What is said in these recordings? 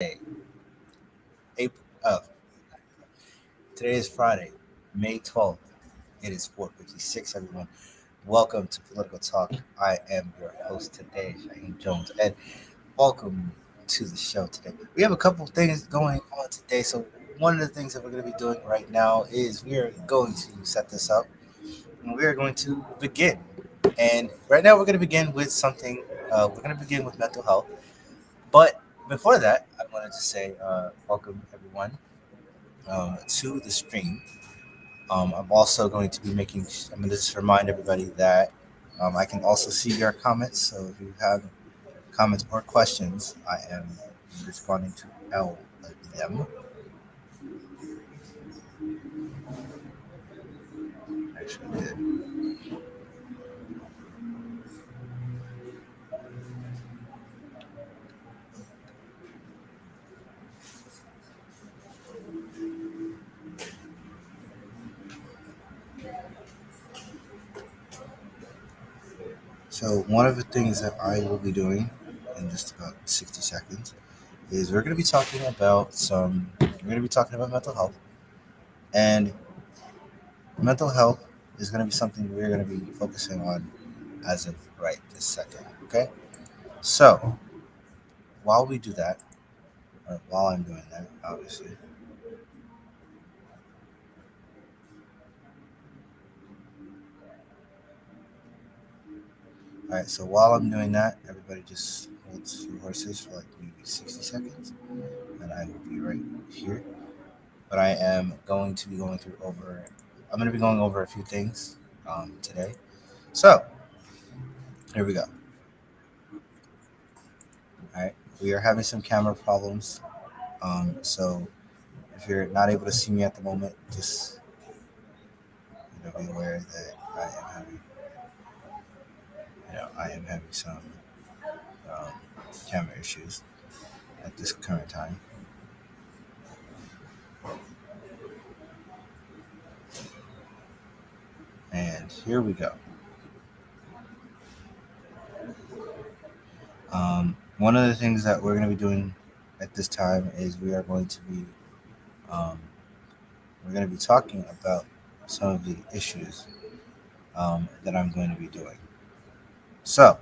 Day. April, today is Friday, May 12th. It is 4:56, everyone. Welcome to Political Talk. I am your host today, Shaheem Jones, and welcome to the show today. We have a couple of things going on today. So, one of the things that we're going to be doing right now is we are going to set this up and we are going to begin. And right now, we're going to begin with something, we're going to begin with mental health. But before that, I wanted to say welcome, everyone, to the stream. I'm also going to be I'm going to just remind everybody that I can also see your comments. So if you have comments or questions, I am responding to all of them. Actually, did. So one of the things that I will be doing in just about 60 seconds is we're going to be talking about mental health, and mental health is going to be something we're going to be focusing on as of right this second. Okay, so while we do that, or while I'm doing that, obviously. All right, so while I'm doing that, everybody just holds your horses for like maybe 60 seconds, and I will be right here. But I am going to be I'm going to be going over a few things today. So, here we go. All right, we are having some camera problems. So, if you're not able to see me at the moment, just be aware that I am having some um, camera issues at this current time. And here we go. One of the things that we're going to be doing at this time is um, we're going to be talking about some of the issues that I'm going to be doing. So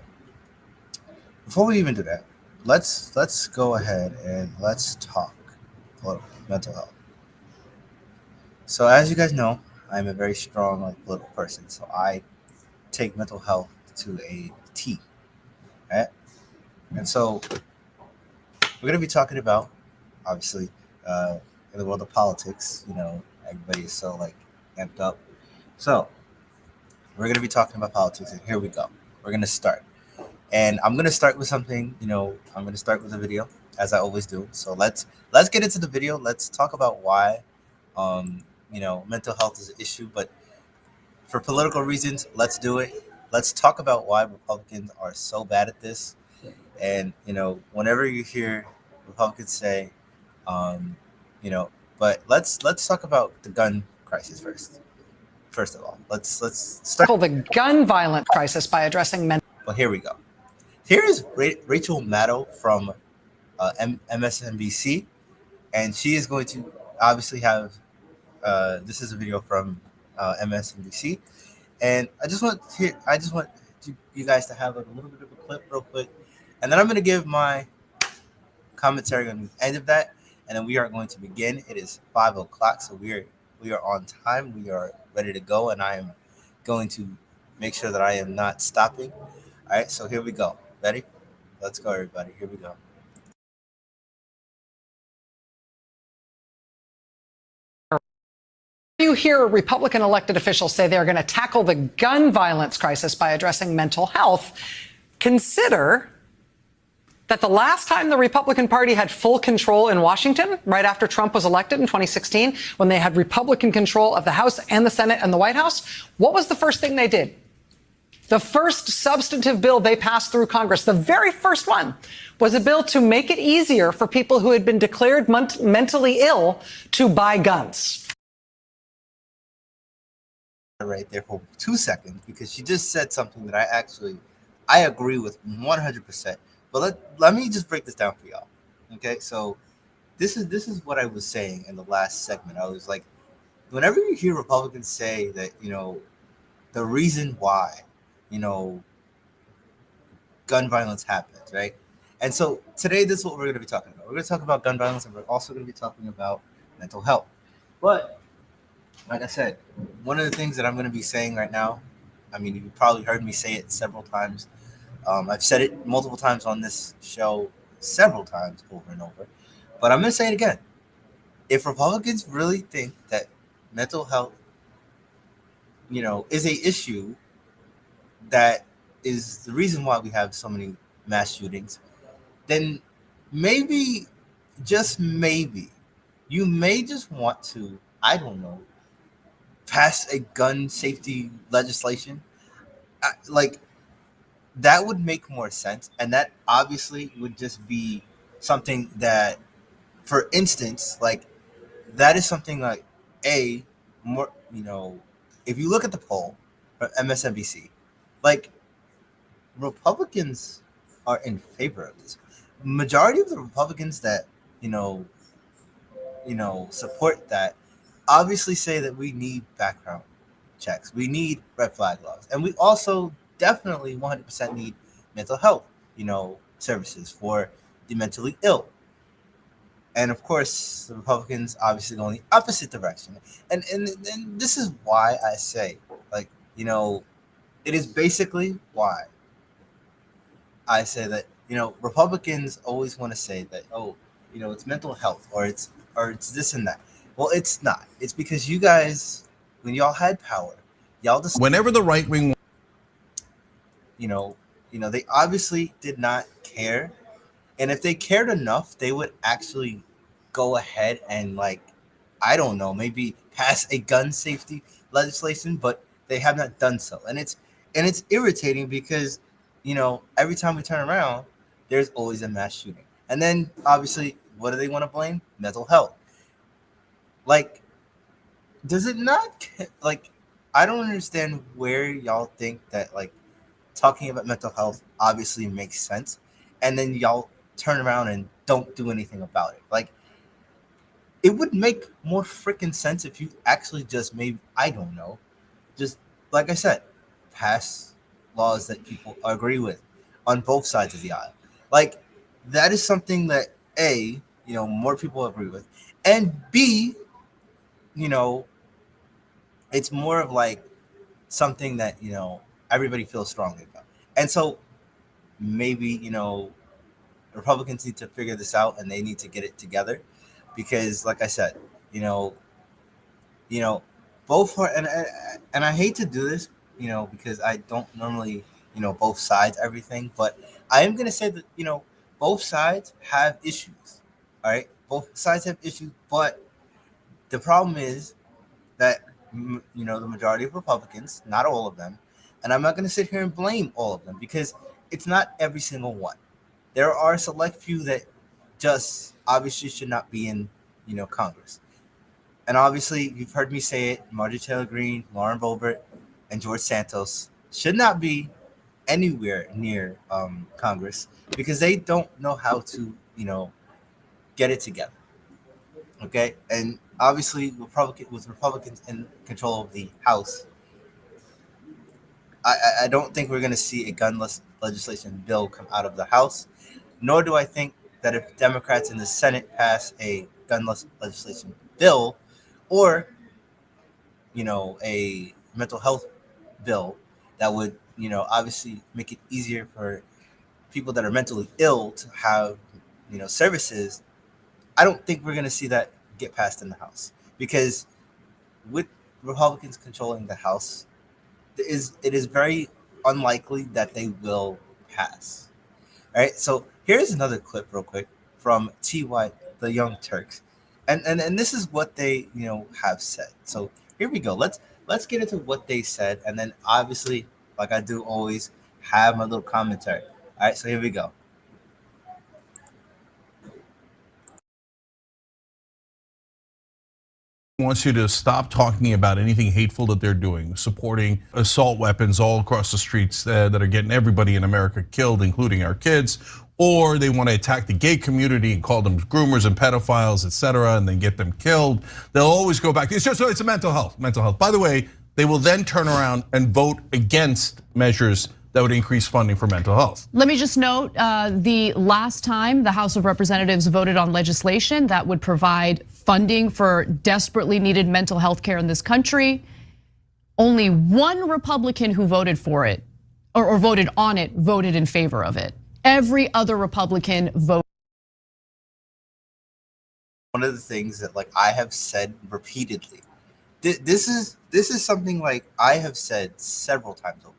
before we even do that, let's go ahead and let's talk mental health. So as you guys know, I'm a very strong political person, so I take mental health to a T, right? And so we're going to be talking about, obviously, uh, in the world of politics, everybody is so amped up. So we're going to be talking about politics, and here we go. We're going to start. And I'm going to start with something, I'm going to start with a video, as I always do. So let's get into the video. Let's talk about why, mental health is an issue. But for political reasons, let's do it. Let's talk about why Republicans are so bad at this. And, whenever you hear Republicans say, um, you know. But let's talk about the gun crisis first. First of all, let's start. Tackle the gun violence crisis by addressing mental. Well, here we go. Here is Rachel Maddow from MSNBC, and she is going to obviously have. This is a video from MSNBC, and I just want you guys to have a little bit of a clip, real quick, and then I'm going to give my commentary on the end of that, and then we are going to begin. It is 5 o'clock, so we are on time. We are ready to go, and I am going to make sure that I am not stopping. All right, so here we go. Ready? Let's go, everybody. Here we go. You hear Republican elected officials say they're going to tackle the gun violence crisis by addressing mental health. Consider that the last time the Republican Party had full control in Washington, right after Trump was elected in 2016, when they had Republican control of the House and the Senate and the White House, what was the first thing they did? The first substantive bill they passed through Congress, the very first one, was a bill to make it easier for people who had been declared mentally ill to buy guns. Right there for 2 seconds, because she just said something that I agree with 100%. But let me just break this down for y'all. Okay, so this is what I was saying in the last segment. I was like, whenever you hear Republicans say that, the reason why, you know, gun violence happens, right? And so today, this is what we're going to be talking about. We're going to talk about gun violence, and we're also going to be talking about mental health. But like I said, one of the things that I'm going to be saying right now, I mean, you probably heard me say it several times. I've said it multiple times on this show, several times over and over. But I'm going to say it again. If Republicans really think that mental health, is a issue that is the reason why we have so many mass shootings, then maybe, just maybe, you may just want to, I don't know, pass a gun safety legislation. Like, that would make more sense. And that obviously would just be something that, for instance, like, that is something like, more, if you look at the poll from MSNBC, like, Republicans are in favor of this. Majority of the Republicans that, support that obviously say that we need background checks. We need red flag laws. And we also definitely 100% need mental health, services for the mentally ill. And of course, the Republicans obviously go in the opposite direction. And this is why I say, like, it is basically why I say that, Republicans always want to say that, it's mental health or it's this and that. Well, it's not. It's because you guys, when y'all had power, y'all just, whenever the right wing, they obviously did not care. And if they cared enough, they would actually go ahead and, like, I don't know, maybe pass a gun safety legislation, but they have not done so. And it's irritating because, every time we turn around, there's always a mass shooting. And then obviously, what do they want to blame? Mental health. Like, does it not, like, I don't understand where y'all think that, like, talking about mental health obviously makes sense, and then y'all turn around and don't do anything about it. Like, it would make more freaking sense if you actually just maybe, I don't know, just, like I said, pass laws that people agree with on both sides of the aisle. Like, that is something that A, more people agree with, and B, it's more of like something that, everybody feels strongly about. And so maybe, Republicans need to figure this out and they need to get it together because, like I said, both are, and I hate to do this, because I don't normally, both sides everything, but I am going to say that, both sides have issues. All right. Both sides have issues, but the problem is that, the majority of Republicans, not all of them, and I'm not going to sit here and blame all of them because it's not every single one. There are a select few that just obviously should not be in, Congress. And obviously, you've heard me say it, Marjorie Taylor Greene, Lauren Boebert, and George Santos should not be anywhere near Congress because they don't know how to, get it together. Okay? And obviously, with Republicans in control of the House, I don't think we're going to see a gunless legislation bill come out of the House, nor do I think that if Democrats in the Senate pass a gunless legislation bill or, a mental health bill that would, obviously make it easier for people that are mentally ill to have, services, I don't think we're going to see that get passed in the House because with Republicans controlling the House, it is very unlikely that they will pass. All right, so here's another clip real quick from T.Y. the Young Turks, and this is what they have said. So here we go. Let's get into what they said, and then obviously, like I do always, have my little commentary. All right, so here we go. Wants you to stop talking about anything hateful that they're doing, supporting assault weapons all across the streets that are getting everybody in America killed, including our kids. or they want to attack the gay community and call them groomers and pedophiles, et cetera, and then get them killed. They'll always go back. It's a mental health. By the way, they will then turn around and vote against measures that would increase funding for mental health. Let me just note, the last time the House of Representatives voted on legislation that would provide funding for desperately needed mental health care in this country, only one Republican who voted for it or voted on it voted in favor of it. Every other Republican voted. One of the things that like I have said repeatedly, this is something like I have said several times over.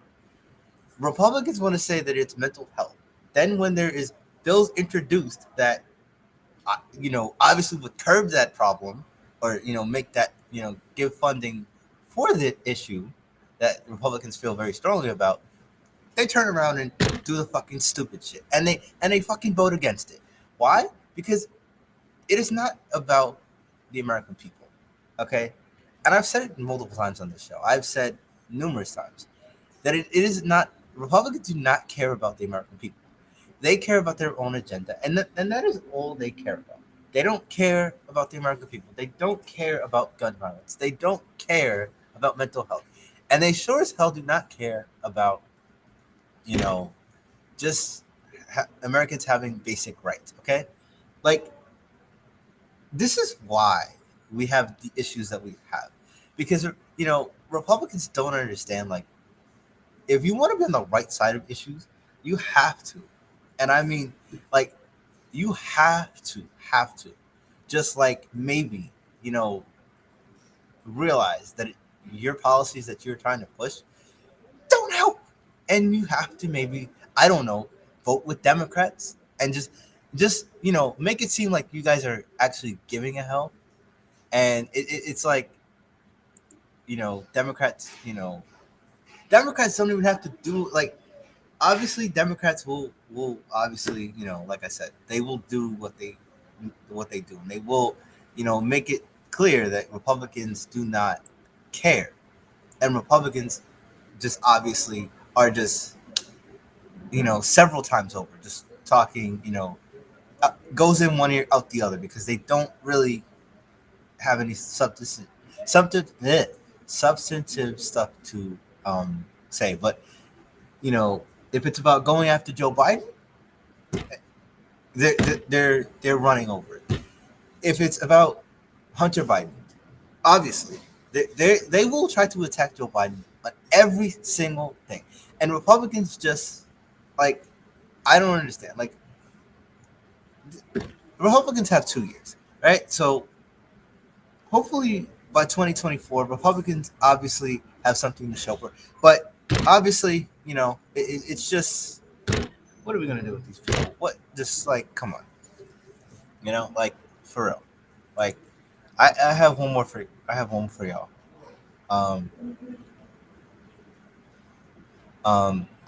Republicans want to say that it's mental health. Then when there is bills introduced that, obviously would curb that problem or, make that, give funding for the issue that Republicans feel very strongly about, they turn around and do the fucking stupid shit. And they fucking vote against it. Why? Because it is not about the American people, okay? And I've said it multiple times on this show. I've said numerous times that it is not, Republicans do not care about the American people. They care about their own agenda, and that is all they care about. They don't care about the American people. They don't care about gun violence. They don't care about mental health. And they sure as hell do not care about, just Americans having basic rights, okay? Like, this is why we have the issues that we have. Because, Republicans don't understand, like, if you want to be on the right side of issues, you have to. And I mean, like, you have to. Just like maybe, realize that your policies that you're trying to push don't help. And you have to maybe, I don't know, vote with Democrats and just make it seem like you guys are actually giving a help. And it's like, Democrats don't even have to do, like, obviously Democrats will obviously, like I said, they will do what they do. And they will, make it clear that Republicans do not care. And Republicans just obviously are just, several times over, just talking, goes in one ear, out the other, because they don't really have any substantive stuff to say. But, if it's about going after Joe Biden, they're running over it. If it's about Hunter Biden, obviously they will try to attack Joe Biden on every single thing. And Republicans just, like, I don't understand. Like, Republicans have 2 years, right? So hopefully by 2024, Republicans obviously have something to show for. But obviously, it's just, what are we gonna do with these people? What, just like, come on, like, for real. Like, I have one more for y'all.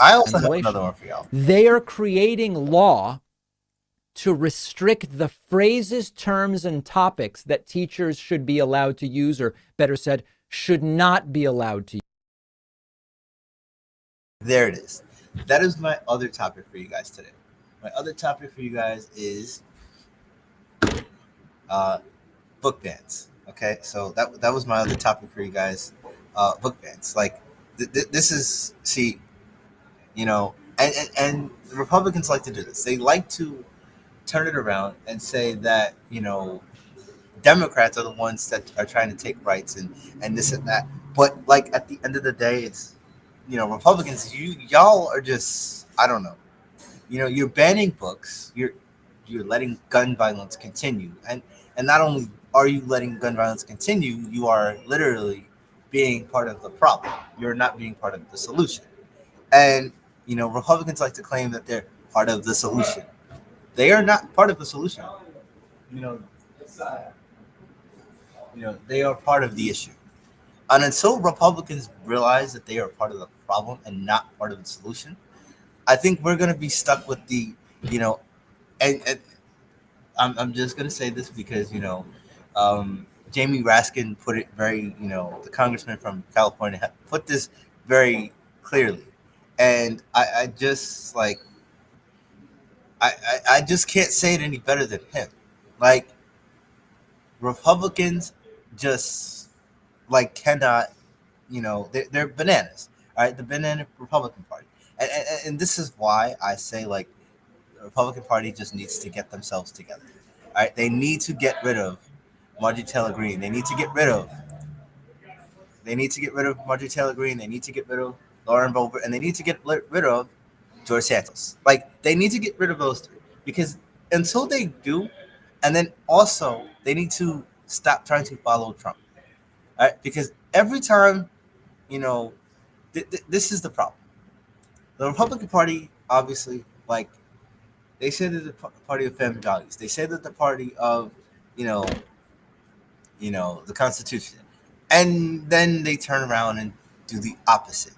I also have another one for y'all. They are creating law to restrict the phrases, terms, and topics that teachers should be allowed to use, or better said, should not be allowed to use. There it is. That is my other topic for you guys today. My other topic for you guys is book bans. Okay, so that was my other topic for you guys. Book bans. Like, this is, see, and the Republicans like to do this. They like to turn it around and say that, Democrats are the ones that are trying to take rights and this and that. But, like, at the end of the day, it's, Republicans, y'all are just, I don't know. You're banning books. You're letting gun violence continue. And not only are you letting gun violence continue, you are literally being part of the problem. You're not being part of the solution. And, Republicans like to claim that they're part of the solution. They are not part of the solution. They are part of the issue. And until Republicans realize that they are part of the problem and not part of the solution, I think we're going to be stuck with the, and I'm just going to say this because, Jamie Raskin put it very, the congressman from California put this very clearly. And I just, like, Republicans, until they realize that they are part of the problem and not part of the solution, I think we're going to be stuck with the, and I'm just going to say this because, Jamie Raskin put it very, the congressman from California put this very clearly. And I just, like, I just can't say it any better than him. Like, Republicans just like cannot, they're bananas. All right, the banana Republican Party, and this is why I say, like, the Republican Party just needs to get themselves together. All right, they need to get rid of Marjorie Taylor Greene. They need to get rid of. They need to get rid of Marjorie Taylor Greene. They need to get rid of Lauren Boebert, and they need to get rid of George Santos. Like, they need to get rid of those three, because until they do, and then also they need to stop trying to follow Trump. All right, because every time, this is the problem. The Republican Party, obviously, like, they say they're the party of family values. They say that the party of, you know, the Constitution, and then they turn around and do the opposite.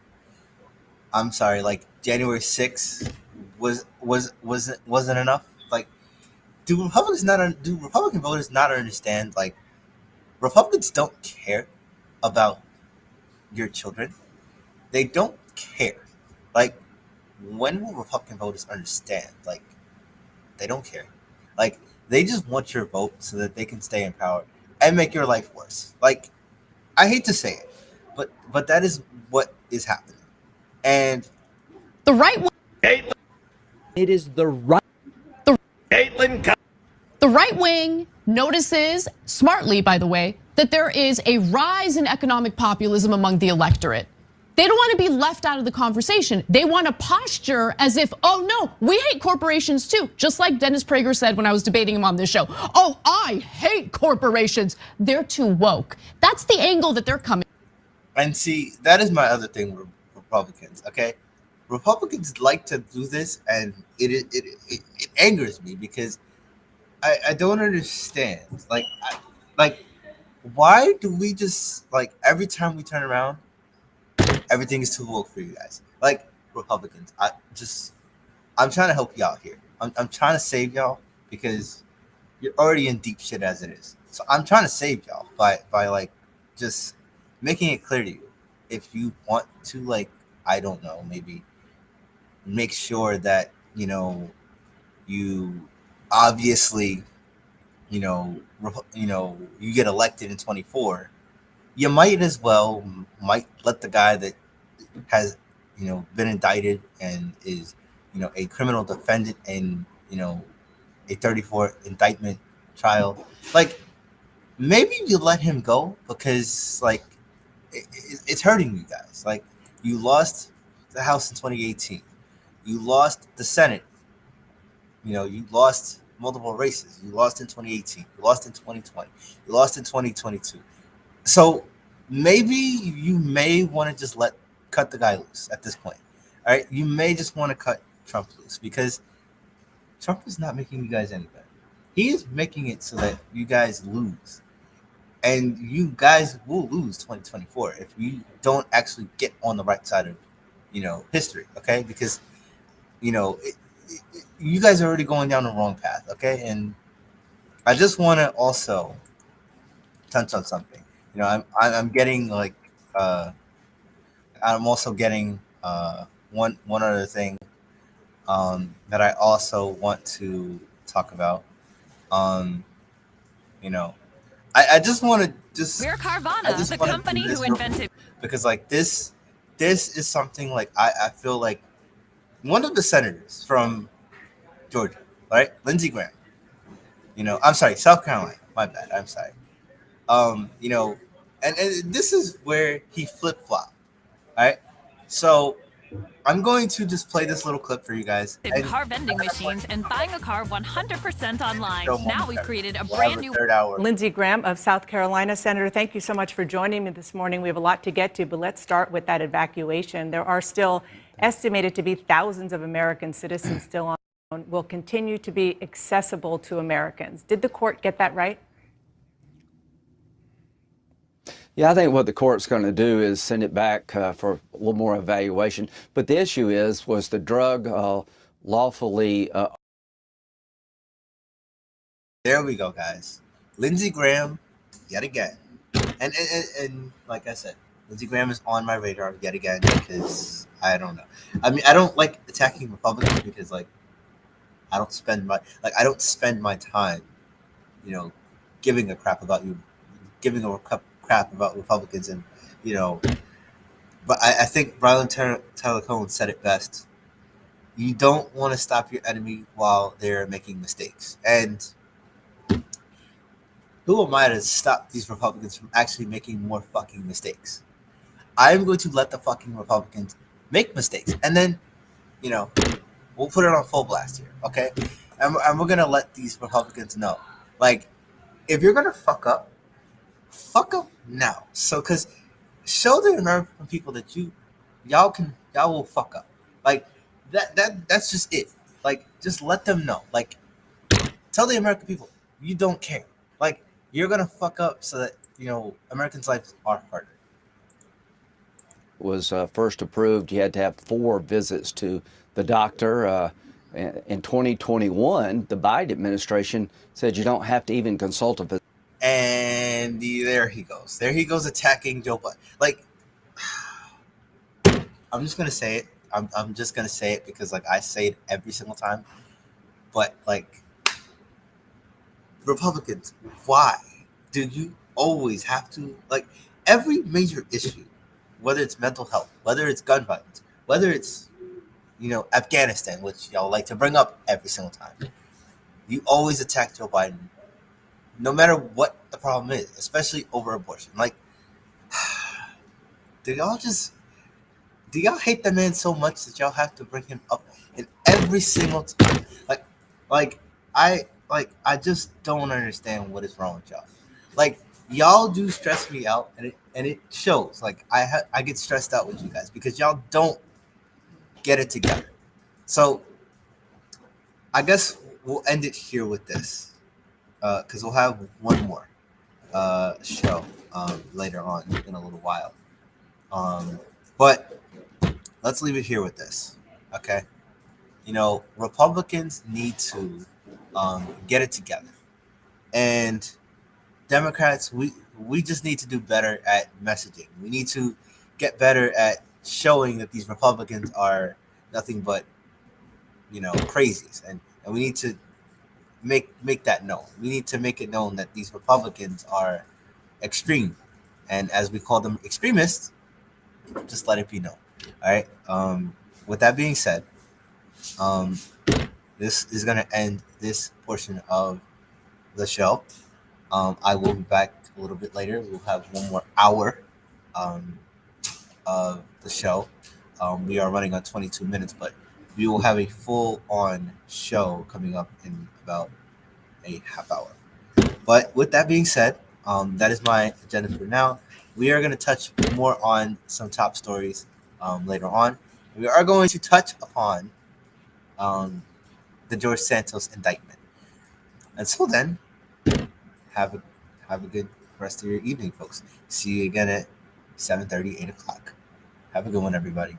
I'm sorry, like, January 6th wasn't enough. Like, do Republican voters not understand? Like, Republicans don't care about your children. They don't care. Like, when will Republican voters understand? Like, they don't care. Like, they just want your vote so that they can stay in power and make your life worse. Like, I hate to say it, but that is what is happening. And The right It is the right. The right wing notices, smartly by the way, that there is a rise in economic populism among the electorate. They don't want to be left out of the conversation. They want to posture as if, oh no, we hate corporations too. Just like Dennis Prager said when I was debating him on this show. Oh, I hate corporations. They're too woke. That's the angle that they're coming. And see, that is my other thing with Republicans. Okay, Republicans like to do this, and it angers me, because I don't understand. Like, why do we just, like, every time we turn around, everything is too woke for you guys? Like, Republicans, I'm trying to help y'all here. I'm trying to save y'all, because you're already in deep shit as it is. So I'm trying to save y'all by like just making it clear to you. If you want to, like, I don't know, maybe make sure that you obviously you get elected in 24, you might as well let the guy that has been indicted and is a criminal defendant in a 34 indictment trial, like, maybe you let him go, because, like, it's hurting you guys. Like, you lost the House in 2018, you lost the Senate, you lost multiple races, you lost in 2018, you lost in 2020, you lost in 2022. So maybe you may want to just cut the guy loose at this point. All right, you may just want to cut Trump loose, because Trump is not making you guys any better. He is making it so that you guys lose, and you guys will lose 2024 if you don't actually get on the right side of history. Okay, because you guys are already going down the wrong path. Okay, and I just want to also touch on something. I'm getting, like, I'm also getting one other thing that I also want to talk about. You know, I just want to We're I Carvana, just the wanna do company this who real quick, invented. because, like, this is something, like, I feel like one of the senators from Georgia, right, Lindsey Graham. I'm sorry, South Carolina. My bad. I'm sorry. You know, and this is where he flip flop. All right. So I'm going to just play this little clip for you guys. And car vending machines and buying a car 100% online. show Now we've momentarily. created a We'll brand have a new third hour. Lindsey Graham of South Carolina. Senator, thank you so much for joining me this morning. We have a lot to get to, but let's start with that evacuation. There are still estimated to be thousands of American citizens still on will continue to be accessible to Americans. Did the court get that right? Yeah, I think what the court's going to do is send it back for a little more evaluation. But the issue was the drug lawfully. There we go, guys. Lindsey Graham, yet again, and like I said, Lindsey Graham is on my radar yet again, because I don't know. I mean, I don't like attacking Republicans, because, like, I don't spend my time, you know, giving a crap about you, giving a crap about Republicans, and you know. But I think Brian Taylor Cohen said it best. You don't want to stop your enemy while they're making mistakes. And who am I to stop these Republicans from actually making more fucking mistakes? I'm going to let the fucking Republicans make mistakes. And then, you know, we'll put it on full blast here, okay? And we're going to let these Republicans know. Like, if you're going to fuck up now. So, because show the American people that y'all will fuck up. Like, that's just it. Like, just let them know. Like, tell the American people you don't care. Like, you're gonna fuck up so that you know Americans' lives are harder. Was first approved, you had to have 4 visits to the doctor. In 2021, the Biden administration said you don't have to even consult a physician. And there he goes. There he goes attacking Joe Biden. Like, I'm just gonna say it. I'm just gonna say it because like I say it every single time. But like, Republicans, why do you always have to like every major issue, whether it's mental health, whether it's gun violence, whether it's Afghanistan, which y'all like to bring up every single time, you always attack Joe Biden, no matter what the problem is, especially over abortion. Like, do y'all hate the man so much that y'all have to bring him up in every single time? I just don't understand what is wrong with y'all. Like, y'all do stress me out, and it shows. Like, I get stressed out with you guys because y'all don't get it together. So I guess we'll end it here with this, because we'll have one more show later on in a little while. But let's leave it here with this, okay? Republicans need to get it together, and Democrats, we just need to do better at messaging. We need to get better at showing that these Republicans are nothing but crazies, and we need to make that known. We need to make it known that these Republicans are extreme, and as we call them extremists, just let it be known. All right. With that being said, this is going to end this portion of the show. I will be back a little bit later. We'll have one more hour of the show. We are running on 22 minutes, but we will have a full-on show coming up in about a half hour. But with that being said, that is my agenda for now. We are going to touch more on some top stories later on. We are going to touch upon the George Santos indictment. Until then, have a good rest of your evening, folks. See you again at 7:30, 8 o'clock. Have a good one, everybody.